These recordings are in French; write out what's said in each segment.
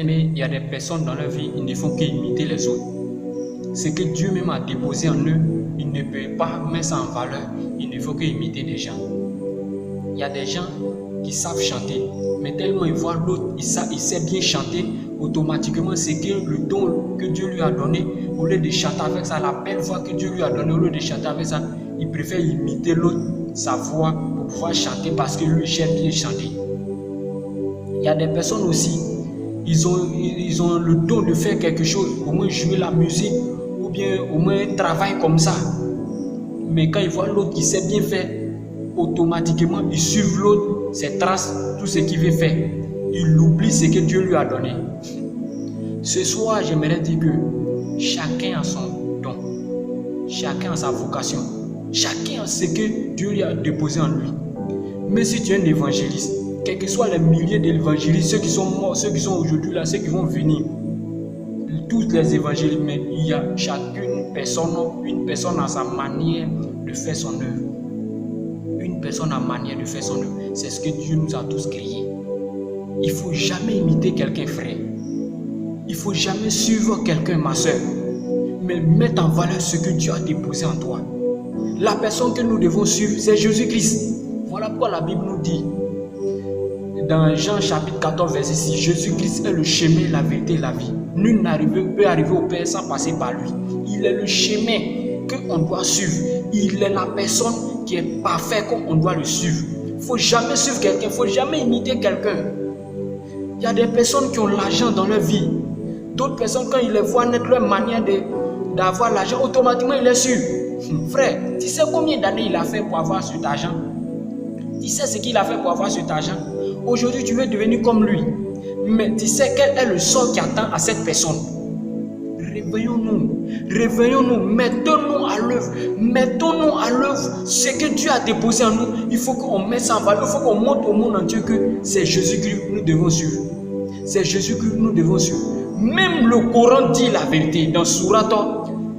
Mais il y a des personnes dans leur vie, ils ne font qu'imiter les autres. Ce que Dieu même a déposé en eux, ils ne peuvent pas mettre ça en valeur. Il ne faut qu'imiter des gens. Il y a des gens qui savent chanter, mais tellement ils voient l'autre, il sait bien chanter, automatiquement c'est que le don que Dieu lui a donné, au lieu de chanter avec ça, la belle voix que Dieu lui a donnée, au lieu de chanter avec ça, il préfère imiter l'autre, sa voix, pour pouvoir chanter parce que lui j'aime bien chanter. Il y a des personnes aussi, ils ont le don de faire quelque chose, au moins jouer la musique, ou bien au moins travailler comme ça. Mais quand ils voient l'autre qui sait bien faire, automatiquement ils suivent l'autre, ses traces, tout ce qu'il veut faire. Il oublie ce que Dieu lui a donné. Ce soir, j'aimerais dire que chacun a son don, chacun a sa vocation, chacun a ce que Dieu lui a déposé en lui. Mais si tu es un évangéliste, quels que soient les milliers d'évangélistes, ceux qui sont morts, ceux qui sont aujourd'hui là, ceux qui vont venir, tous les évangélistes, mais il y a chacune une personne a sa manière de faire son œuvre. Une personne a manière de faire son œuvre. C'est ce que Dieu nous a tous créés. Il ne faut jamais imiter quelqu'un, frère. Il ne faut jamais suivre quelqu'un, ma soeur. Mais mettre en valeur ce que Dieu a déposé en toi. La personne que nous devons suivre, c'est Jésus-Christ. Voilà pourquoi la Bible nous dit, dans Jean chapitre 14, verset 6, Jésus-Christ est le chemin, la vérité et la vie. Nul peut arriver au Père sans passer par lui. Il est le chemin qu'on doit suivre. Il est la personne qui est parfaite qu'on doit le suivre. Il ne faut jamais suivre quelqu'un, il ne faut jamais imiter quelqu'un. Il y a des personnes qui ont l'argent dans leur vie. D'autres personnes, quand ils les voient naître, leur manière d'avoir l'argent, automatiquement ils les suivent. Frère, tu sais combien d'années il a fait pour avoir cet argent? Tu sais ce qu'il a fait pour avoir cet argent? Aujourd'hui, tu veux devenir comme lui. Mais tu sais quel est le sort qui attend à cette personne? Réveillons-nous, mettons-nous à l'œuvre ce que Dieu a déposé en nous. Il faut qu'on mette ça en valeur, il faut qu'on montre au monde entier que c'est Jésus-Christ que nous devons suivre. C'est Jésus-Christ que nous devons suivre. Même le Coran dit la vérité. Dans Sourate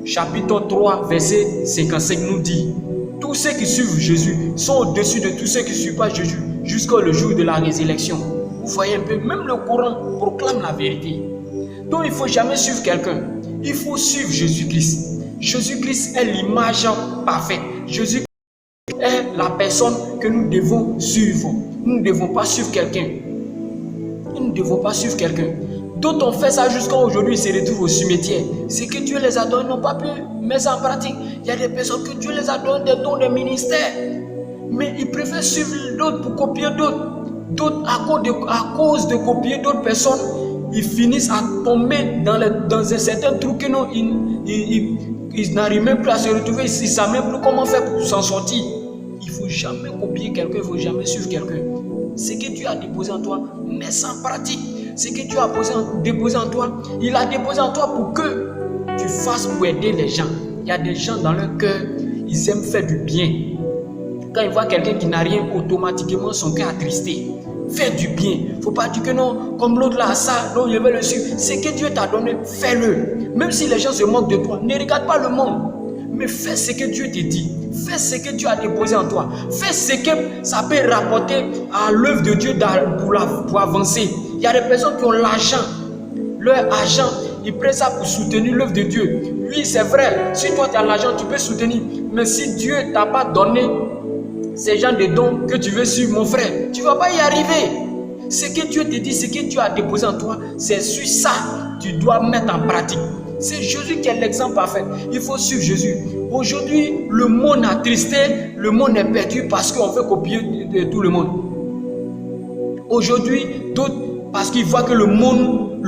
chapitre 3, verset 55 nous dit, tous ceux qui suivent Jésus sont au-dessus de tous ceux qui ne suivent pas Jésus jusqu'au jour de la résurrection. Vous voyez un peu, même le Coran proclame la vérité. Donc il ne faut jamais suivre quelqu'un. Il faut suivre Jésus-Christ. Jésus-Christ est l'image parfaite. Jésus-Christ est la personne que nous devons suivre. Nous ne devons pas suivre quelqu'un. Nous ne devons pas suivre quelqu'un. D'autres ont fait ça jusqu'à aujourd'hui, ils se retrouvent au cimetière. C'est que Dieu les a donnés, ils n'ont pas pu mettre ça en pratique. Il y a des personnes que Dieu les a donné des dons de ministère. Mais ils préfèrent suivre d'autres pour copier d'autres. D'autres, à cause de copier d'autres personnes, ils finissent à tomber dans un certain trou que non, ils n'arrivent même plus à se retrouver, ils ne savent même plus comment faire pour s'en sortir. Il ne faut jamais copier quelqu'un, il ne faut jamais suivre quelqu'un. Ce que Dieu a déposé en toi, mets ça en pratique. Ce que Dieu a déposé en toi, il a déposé en toi pour que tu fasses pour aider les gens. Il y a des gens dans leur cœur, ils aiment faire du bien. Quand ils voient quelqu'un qui n'a rien, automatiquement son cœur attristé. Fais du bien. Il ne faut pas dire que non, comme l'autre là a ça, donc je vais le suivre. Ce que Dieu t'a donné, fais-le. Même si les gens se moquent de toi, ne regarde pas le monde. Mais fais ce que Dieu te dit. Fais ce que Dieu a déposé en toi. Fais ce que ça peut rapporter à l'œuvre de Dieu pour avancer. Il y a des personnes qui ont l'argent. Leur argent, ils prennent ça pour soutenir l'œuvre de Dieu. Oui, c'est vrai. Si toi tu as l'argent, tu peux soutenir. Mais si Dieu ne t'a pas donné ces gens de dons que tu veux suivre, mon frère, tu ne vas pas y arriver. Ce que Dieu te dit, ce que Dieu a déposé en toi, c'est sur ça que tu dois mettre en pratique. C'est Jésus qui est l'exemple parfait. Il faut suivre Jésus. Aujourd'hui, le monde est attristé, le monde est perdu parce qu'on veut copier de tout le monde. Aujourd'hui, d'autres, parce qu'ils voient que le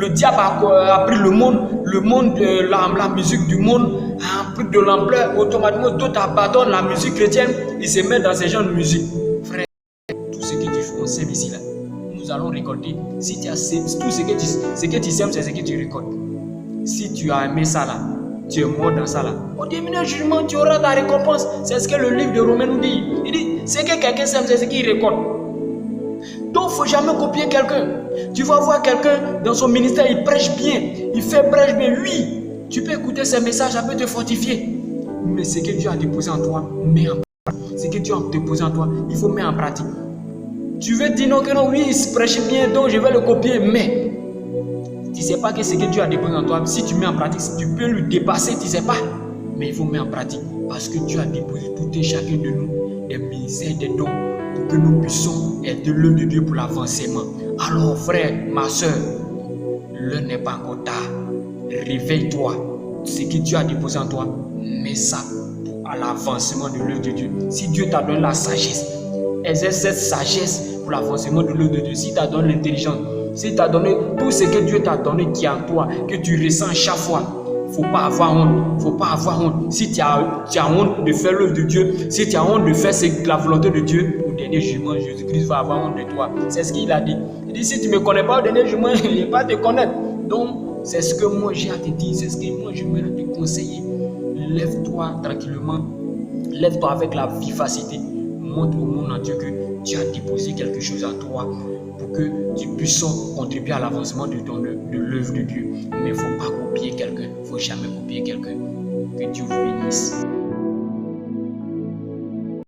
diable a pris le monde, la musique du monde a pris de l'ampleur, automatiquement d'autres abandonnent la musique chrétienne, ils se mettent dans ces genres de musique. Frère, tout ce que tu fais, on sème ici là. Nous allons récolter. Si tu as tout ce que tu sèmes, c'est ce que tu récoltes. Si tu as aimé ça là, tu es mort dans ça là. Au début du jugement, tu auras ta récompense. C'est ce que le livre de Romains nous dit. Il dit, ce que quelqu'un sème, c'est ce qu'il récolte. Donc, il ne faut jamais copier quelqu'un. Tu vas voir quelqu'un dans son ministère, il prêche bien, il fait prêche bien. Oui, tu peux écouter ses messages, ça peut te fortifier. Mais ce que Dieu a déposé en toi, mets en pratique. Ce que Dieu a déposé en toi, il faut mettre en pratique. Tu veux dire non, que non, oui, il prêche bien, donc je vais le copier, mais sais pas que ce que Dieu a déposé en toi, si tu mets en pratique, si tu peux le dépasser, tu ne sais pas. Mais il faut mettre en pratique parce que Dieu a déposé tout et chacun de nous des ministères, des dons pour que nous puissions être l'œuvre de Dieu pour l'avancement. Alors frère, ma soeur, l'heure n'est pas encore tard. Réveille-toi. Ce que Dieu a déposé en toi, mets ça à l'avancement de l'œuvre de Dieu. Si Dieu t'a donné la sagesse, exerce cette sagesse pour l'avancement de l'œuvre de Dieu. Si t'a donné l'intelligence, si t'a donné tout ce que Dieu t'a donné qui est en toi, que tu ressens chaque fois, faut pas avoir honte. Faut pas avoir honte. Si tu as honte de faire l'œuvre de Dieu, si tu as honte de faire la volonté de Dieu, au dernier jugement, Jésus-Christ va avoir honte de toi. C'est ce qu'il a dit. Il dit, si tu ne me connais pas au dernier jugement, il ne va pas te connaître. Donc, c'est ce que moi j'ai à te dire. C'est ce que moi je voudrais te conseiller. Lève-toi tranquillement. Lève-toi avec la vivacité. Montre au monde entier que tu as déposé quelque chose en toi pour que tu puisses contribuer à l'avancement de l'œuvre de Dieu. Mais il ne faut pas copier quelqu'un. Il ne faut jamais copier quelqu'un. Que Dieu vous bénisse.